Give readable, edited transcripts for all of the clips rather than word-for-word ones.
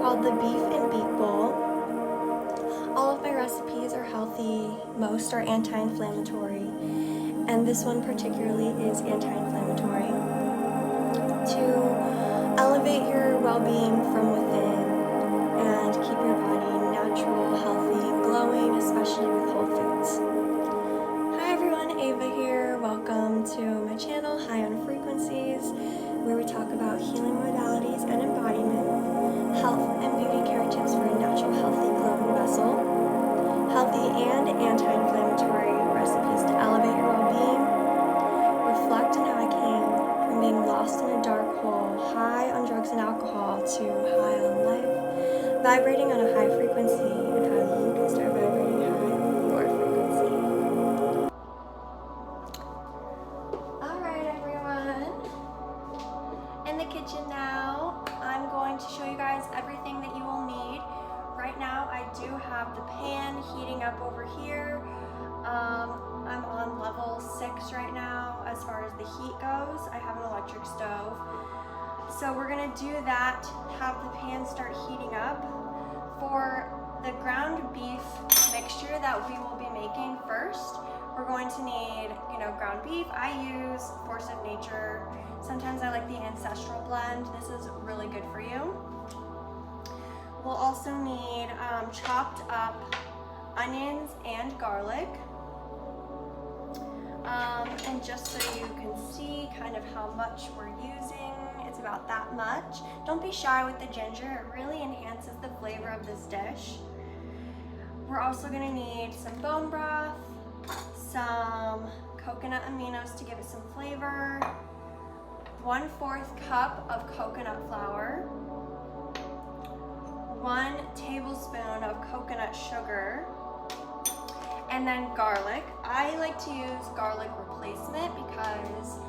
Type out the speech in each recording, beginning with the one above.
called the Beef and Beet Bowl. All of my recipes are healthy, most are anti-inflammatory, and this one particularly is anti-inflammatory to elevate your well-being from within and keep your body natural, healthy, glowing, especially with whole foods. Hi everyone, Ava here. Welcome to my channel, High on Frequencies, where we talk about healing modalities and embodiment, health and beauty care tips for a natural, healthy, glowing vessel, healthy and anti-inflammatory recipes to elevate your well-being, reflect on how I came from being lost in a dark hole, high on drugs and alcohol, to high on life, vibrating on a high frequency, and how you can start vibrating high on your frequency. Alright everyone, in the kitchen now. I'm going to show you guys everything that you will need. Right now I do have the pan heating up over here. I'm on level 6 right now as far as the heat goes. I have an electric stove. So we're going to do that, have the pan start heating up. For the ground beef mixture that we will be making first, we're going to need, ground beef. I use Force of Nature. Sometimes I like the Ancestral blend. This is really good for you. We'll also need chopped up onions and garlic. And just so you can see kind of how much we're using, it's about that much. Don't be shy with the ginger. It really enhances the flavor of this dish. We're also going to need some bone broth, some coconut aminos to give it some flavor, 1/4 cup of coconut flour, 1 tablespoon of coconut sugar, and then garlic. I like to use garlic replacement because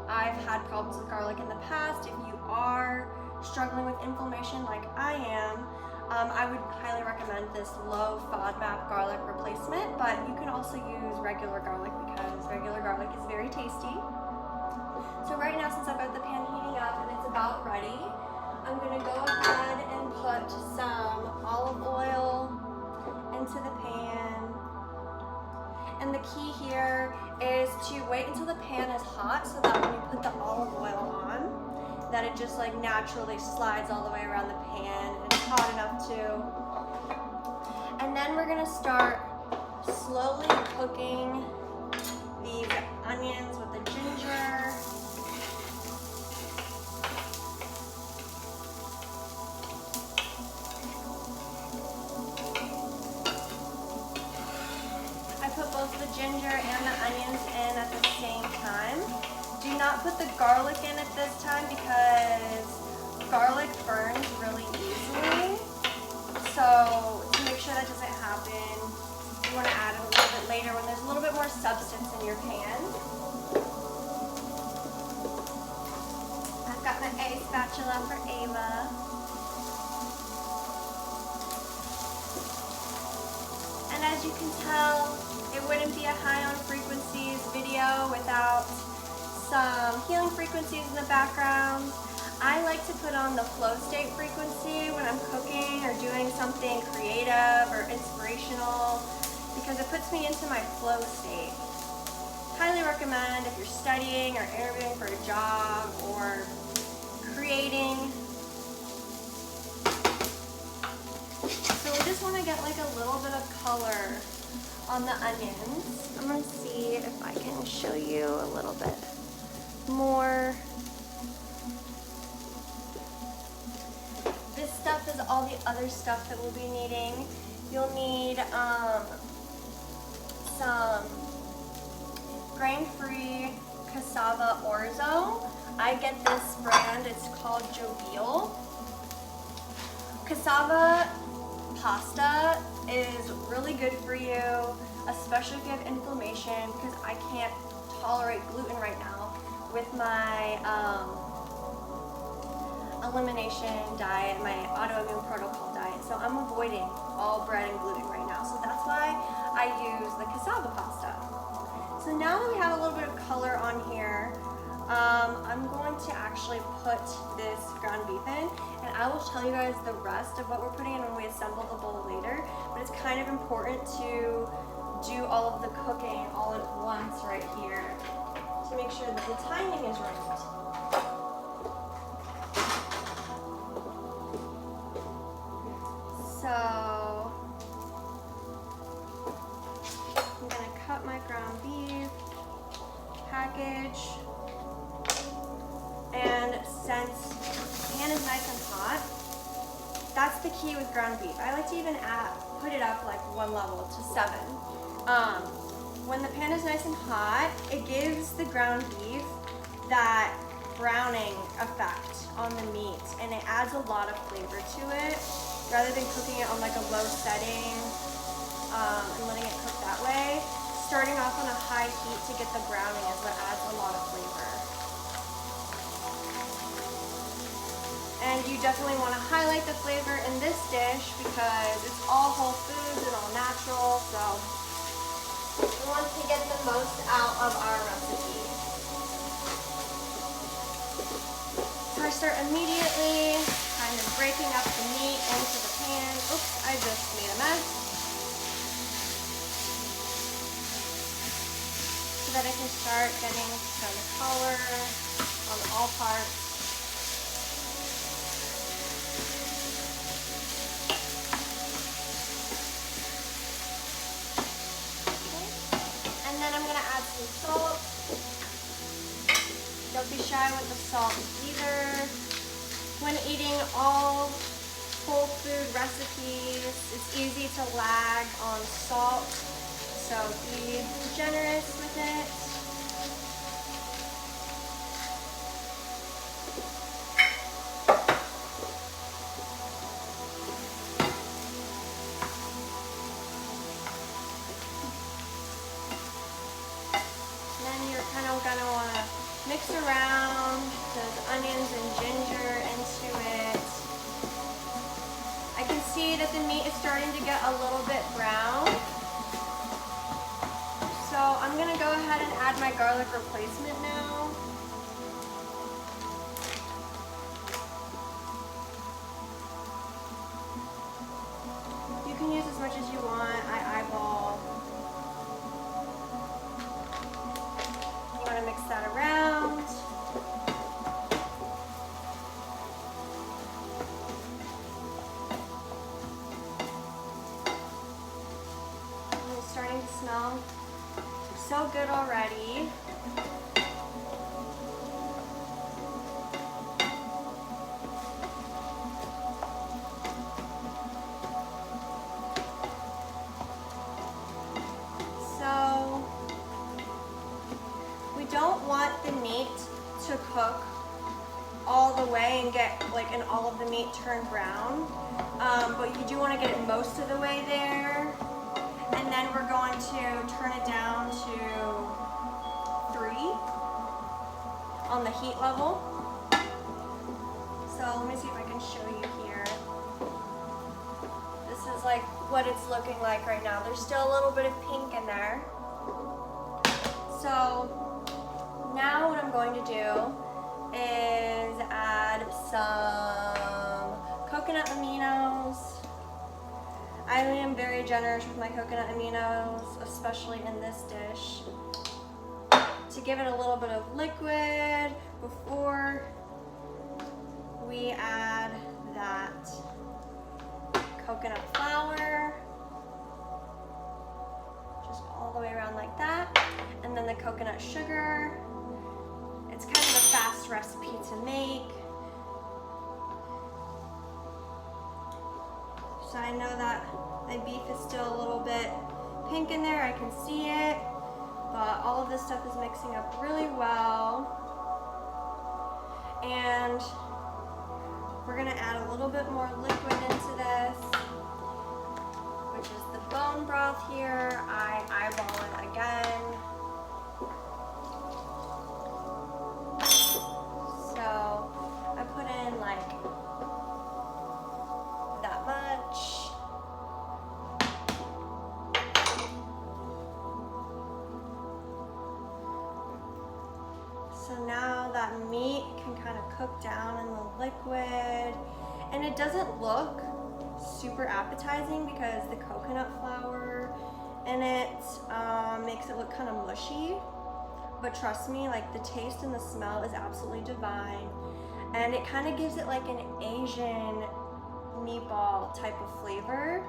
I've had problems with garlic in the past. If you are struggling with inflammation like I am, I would highly recommend this low FODMAP garlic replacement, but you can also use regular garlic because regular garlic is very tasty. So right now, since I've got the pan heating up and it's about ready, I'm going to go ahead and put some olive oil into the pan. And the key here is to wait until the pan is hot so that when you put the olive oil on, that it just naturally slides all the way around the pan and it's hot enough too. And then we're going to start slowly cooking these onions with the ginger. I put both the ginger and the onions in at the same time. Do not put the garlic in at this time because garlic burns really easily. So to make sure that doesn't happen, you want to add it a little bit later when there's a little bit more substance in your pan. I've got my A spatula for Ava. And as you can tell, it wouldn't be a High on Frequencies video without some healing frequencies in the background. I like to put on the flow state frequency when I'm cooking or doing something creative or inspirational because it puts me into my flow state. Highly recommend if you're studying or interviewing for a job or creating. So we just want to get a little bit of color on the onions. I'm going to see if I can show you a little bit more. This stuff is all the other stuff that we'll be needing. You'll need some grain-free cassava orzo. I get this brand, it's called Jovial. Cassava pasta is really good for you, especially if you have inflammation, because I can't tolerate gluten right now with my elimination diet, my autoimmune protocol diet. So I'm avoiding all bread and gluten right now. So that's why I use the cassava pasta. So now that we have a little bit of color on here, I'm going to actually put this ground beef in, and I will tell you guys the rest of what we're putting in when we assemble the bowl later, but it's kind of important to do all of the cooking all at once right here to make sure that the timing is right. So I'm gonna cut my ground beef package, and since the pan is nice and hot, that's the key with ground beef. I like to even put it up like one level to 7. When the pan is nice and hot, it gives the ground beef that browning effect on the meat, and it adds a lot of flavor to it rather than cooking it on like a low setting and letting it cook that way. Starting off on a high heat to get the browning is what adds a lot of flavor. And you definitely want to highlight the flavor in this dish because it's all whole foods and all natural, so we want to get the most out of our recipe. So I start immediately kind of breaking up the meat into the pan. Oops, I just made a mess. So that I can start getting some color on all parts. Okay. And then I'm gonna add some salt. Don't be shy with the salt either. When eating all whole food recipes, it's easy to lag on salt. So be generous with it. And then you're kind of gonna want to mix around those onions and ginger into it. I can see that the meat is starting to get a little bit brown. So I'm gonna go ahead and add my garlic replacement now. You can use as much as you want. I eyeball. You wanna mix that around. And it's starting to smell so good already. So we don't want the meat to cook all the way and get and all of the meat turned brown, but you do want to get it most of the way there. And then we're going to turn it down to 3 on the heat level. So let me see if I can show you here. This is like what it's looking like right now. There's still a little bit of pink in there. So now what I'm going to do is add some coconut aminos. I am very generous with my coconut aminos, especially in this dish, to give it a little bit of liquid before we add that coconut flour, just all the way around like that, and then the coconut sugar. It's kind of a fast recipe to make. So I know that my beef is still a little bit pink in there, I can see it, but all of this stuff is mixing up really well. And we're gonna add a little bit more liquid into this, which is the bone broth here. I eyeball it again. So I put in like that much. So now it doesn't look super appetizing because the coconut flour in it makes it look kind of mushy. But trust me, like the taste and the smell is absolutely divine. And it kind of gives it like an Asian meatball type of flavor.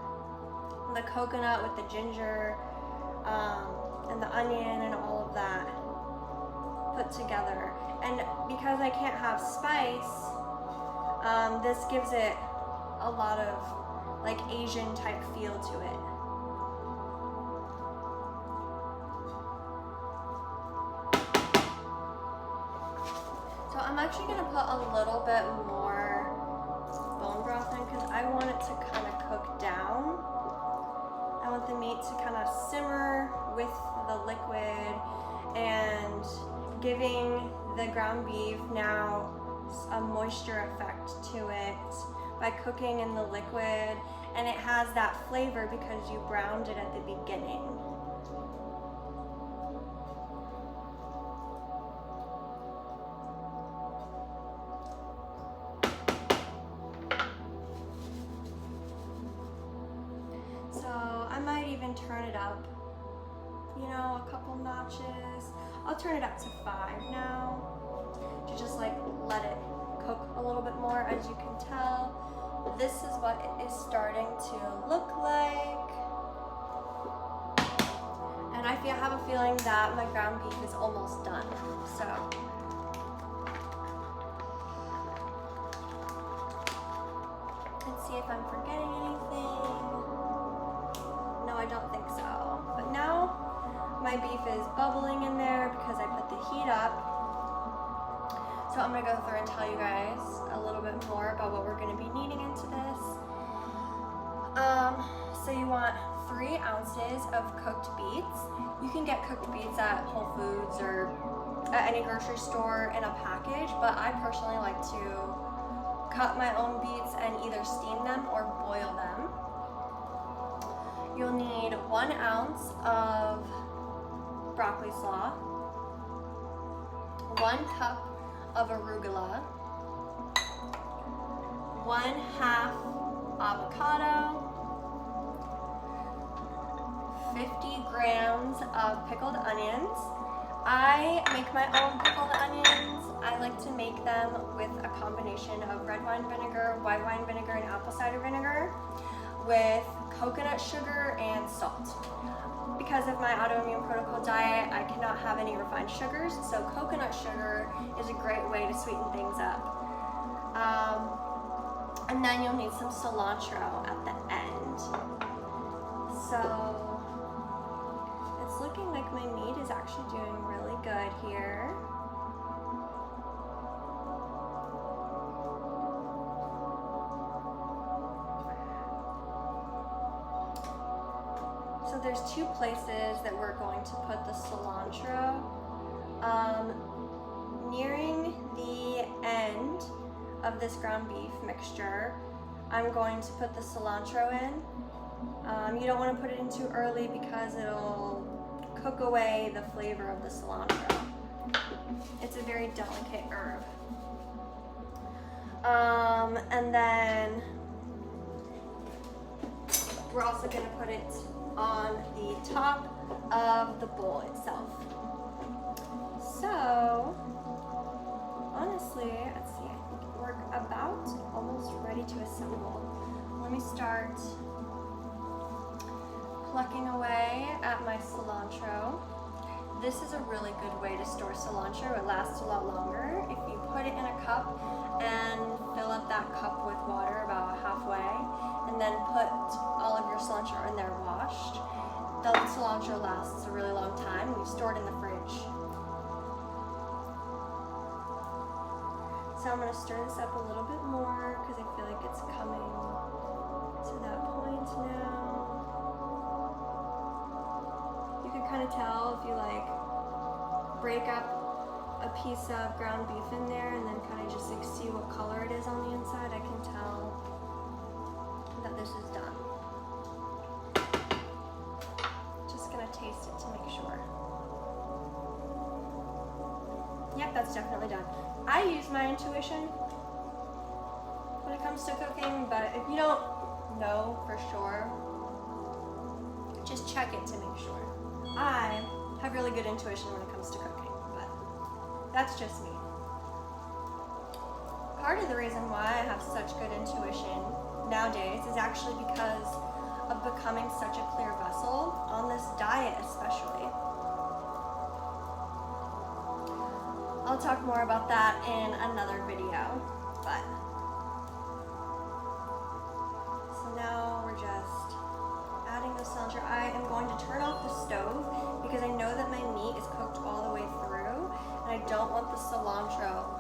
The coconut with the ginger and the onion and all of that put together. And because I can't have spice, this gives it a lot of like Asian type feel to it. So I'm actually gonna put a little bit more bone broth in because I want it to kind of cook down. I want the meat to kind of simmer with the liquid and giving the ground beef now a moisture effect to it by cooking in the liquid, and it has that flavor because you browned it at the beginning. So I might even turn it up, you know, a couple notches. I'll turn it up to 5 now to just like let it cook a little bit more. As you can tell, this is what it is starting to look like. And I have a feeling that my ground beef is almost done. So let's see if I'm forgetting anything. No, I don't think so. But now my beef is bubbling in there because I put the heat up. So I'm gonna go through and tell you guys a little bit more about what we're gonna be needing into this. So you want 3 ounces of cooked beets. You can get cooked beets at Whole Foods or at any grocery store in a package, but I personally like to cut my own beets and either steam them or boil them. You'll need 1 ounce of broccoli slaw, 1 cup of arugula, 1/2 avocado, 50 grams of pickled onions. I make my own pickled onions. I like to make them with a combination of red wine vinegar, white wine vinegar, and apple cider vinegar with coconut sugar and salt. Because of my autoimmune protocol diet, I cannot have any refined sugars, so coconut sugar is a great way to sweeten things up. And then you'll need some cilantro at the end. So it's looking like my meat is actually doing really good here. So there's 2 places that we're going to put the cilantro. Nearing the end of this ground beef mixture, I'm going to put the cilantro in. You don't want to put it in too early because it'll cook away the flavor of the cilantro. It's a very delicate herb. And then we're also going to put it on the top of the bowl itself. So honestly, let's see, I think we're about almost ready to assemble. Let me start plucking away at my cilantro. This is a really good way to store cilantro. It lasts a lot longer. If you put it in a cup and fill up that cup with water about halfway, and then put all of your cilantro in there washed, the cilantro lasts a really long time. You store it in the fridge. So I'm going to stir this up a little bit more because I feel like it's coming to that point now. You can kind of tell if you like break up a piece of ground beef in there and then kind of just like see what color it is on the inside. I can tell that this is done. Just gonna taste it to make sure. Yep, that's definitely done. I use my intuition when it comes comes to cooking, but if you don't know for sure, just check it to make sure. I have really good intuition when it comes to cooking, but that's just me. Part of the reason why I have such good intuition nowadays is actually because of becoming such a clear vessel on this diet especially. I'll talk more about that in another video, but so now we're just adding the cilantro. I am going to turn off the stove because I know that my meat is cooked all the way through and I don't want the cilantro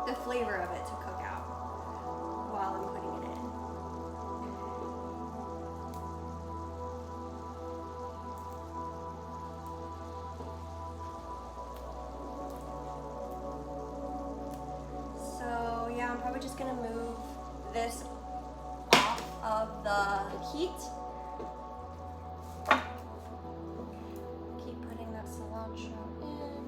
the flavor of it to cook out while I'm putting it in. So yeah, I'm probably just gonna move this off of the heat. Keep putting that cilantro in.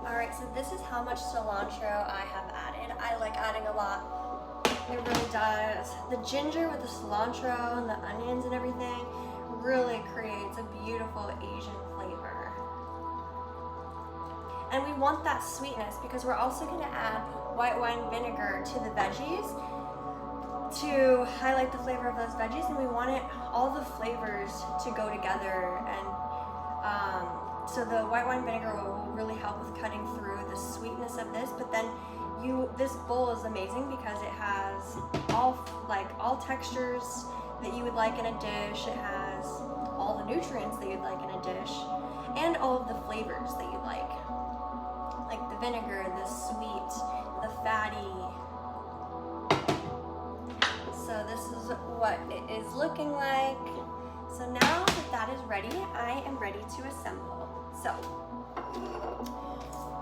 Alright, so this is how much cilantro I have added. I like adding a lot. It really does. The ginger with the cilantro and the onions and everything really creates a beautiful Asian flavor. And we want that sweetness because we're also going to add white wine vinegar to the veggies to highlight the flavor of those veggies, and we want all the flavors to go together, and so the white wine vinegar will really help with cutting through the sweetness of this. But then this bowl is amazing because it has all textures that you would like in a dish. It has all the nutrients that you'd like in a dish, and all of the flavors that you'd like the vinegar, the sweet, the fatty. So this is what it is looking like. So now that is ready, I am ready to assemble. So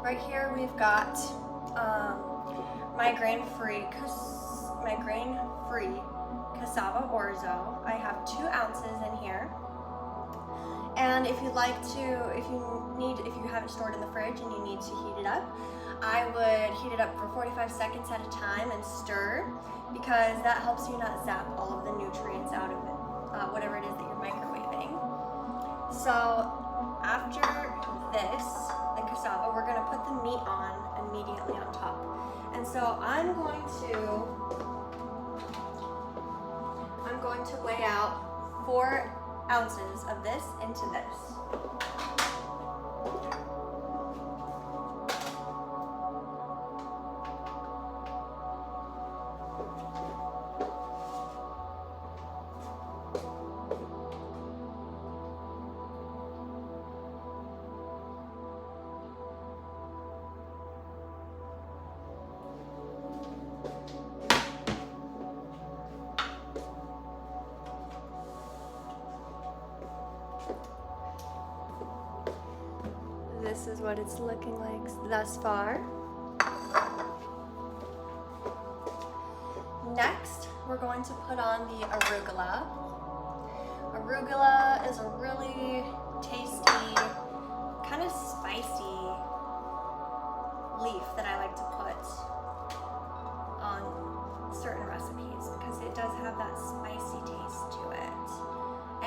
right here we've got my grain-free cassava orzo. I have 2 ounces in here. And if you have it stored in the fridge and you need to heat it up, I would heat it up for 45 seconds at a time and stir, because that helps you not zap all of the nutrients out of it, whatever it is that you're microwaving. So after this, the cassava, we're gonna put the meat on immediately on top. And so I'm going to weigh out 4 ounces of this into this. This is what it's looking like thus far. Next, we're going to put on the arugula. Arugula is a really tasty, kind of spicy leaf that I like to put on certain recipes because it does have that spicy taste to it.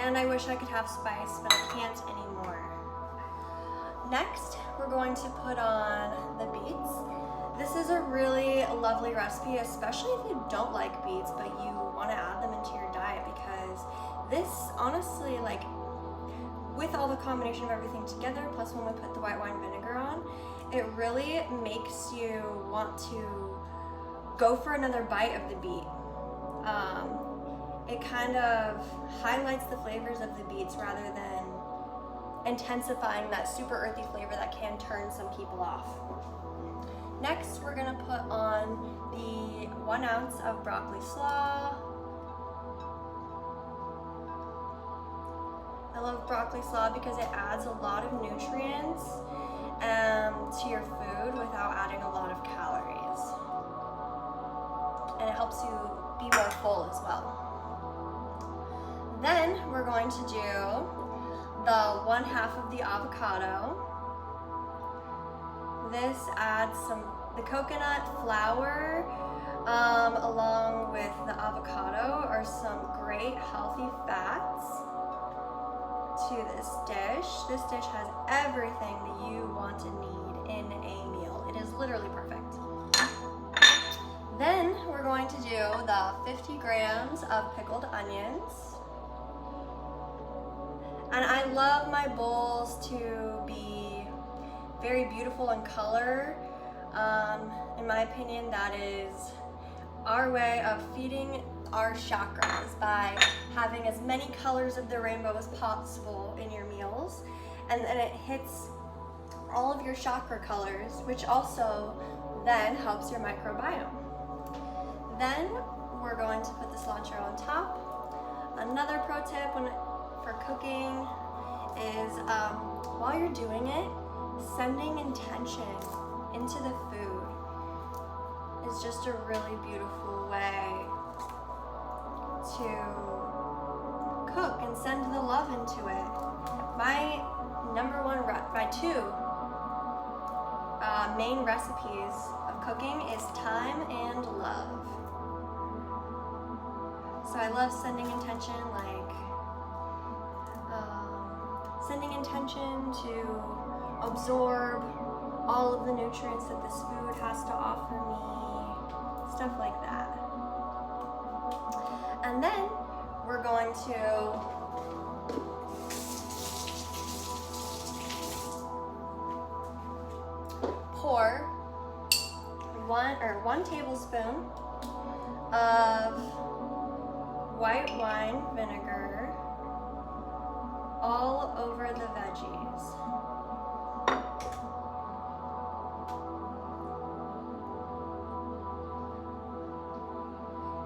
And I wish I could have spice, but I can't anymore. Next, we're going to put on the beets. This is a really lovely recipe, especially if you don't like beets, but you want to add them into your diet, because this, honestly, with all the combination of everything together, plus when we put the white wine vinegar on, it really makes you want to go for another bite of the beet. It kind of highlights the flavors of the beets rather than intensifying that super earthy flavor that can turn some people off. Next, we're gonna put on the 1 ounce of broccoli slaw. I love broccoli slaw because it adds a lot of nutrients to your food without adding a lot of calories. And it helps you be more full as well. Then we're going to do the 1/2 of the avocado. This adds the coconut flour along with the avocado are some great healthy fats to this dish. This dish has everything that you want and need in a meal. It is literally perfect. Then we're going to do the 50 grams of pickled onions. And I love my bowls to be very beautiful in color. In my opinion, that is our way of feeding our chakras by having as many colors of the rainbow as possible in your meals. And then it hits all of your chakra colors, which also then helps your microbiome. Then we're going to put the cilantro on top. Another pro tip for cooking is while you're doing it, sending intention into the food is just a really beautiful way to cook and send the love into it. My two main recipes of cooking is time and love. So I love sending intention, sending intention to absorb all of the nutrients that this food has to offer me, stuff like that. And then we're going to pour one tablespoon of white wine vinegar all over the veggies.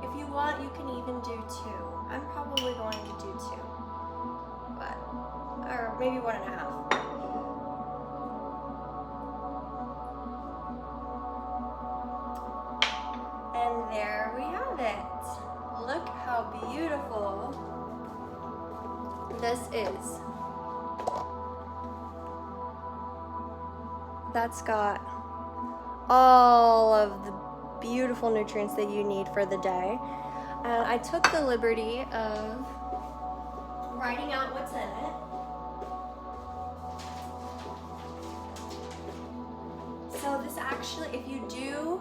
If you want, you can even do 2. I'm probably going to do 2, or maybe 1.5. And there we have it. Look how beautiful this is. That's got all of the beautiful nutrients that you need for the day. And I took the liberty of writing out what's in it. So this actually, if you do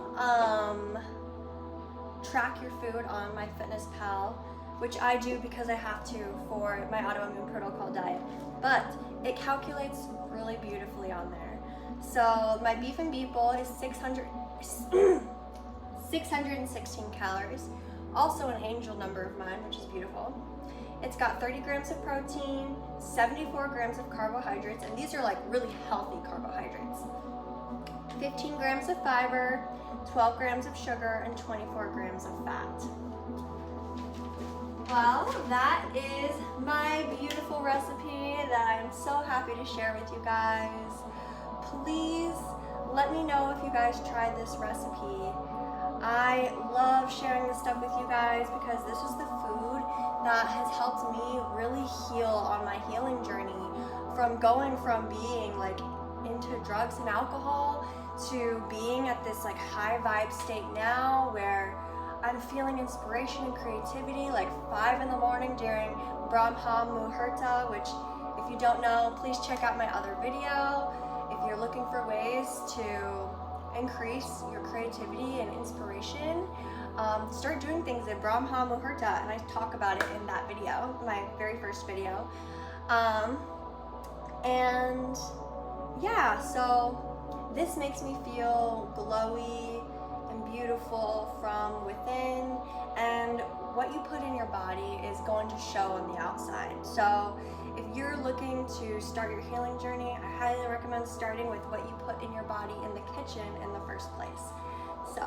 track your food on MyFitnessPal, which I do because I have to for my autoimmune protocol diet, but it calculates really beautifully on there. So my beef and beet bowl is 616 calories, also an angel number of mine, which is beautiful. It's got 30 grams of protein, 74 grams of carbohydrates, and these are like really healthy carbohydrates. 15 grams of fiber, 12 grams of sugar, and 24 grams of fat. Well, that is my beautiful recipe that I'm so happy to share with you guys. Please let me know if you guys tried this recipe. I love sharing this stuff with you guys because this is the food that has helped me really heal on my healing journey, from going from being like into drugs and alcohol to being at this like high vibe state now where I'm feeling inspiration and creativity like 5 in the morning during Brahma Muhurta, which if you don't know, please check out my other video. If you're looking for ways to increase your creativity and inspiration, start doing things at Brahma Muhurta, and I talk about it in that video, my very first video. And yeah, so this makes me feel glowy and beautiful from within, and what you put in your body is going to show on the outside. So if you're looking to start your healing journey, I highly recommend starting with what you put in your body in the kitchen in the first place. So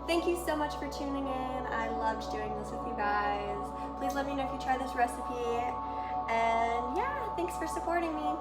thank you so much for tuning in. I loved doing this with you guys. Please let me know if you try this recipe. And yeah, thanks for supporting me.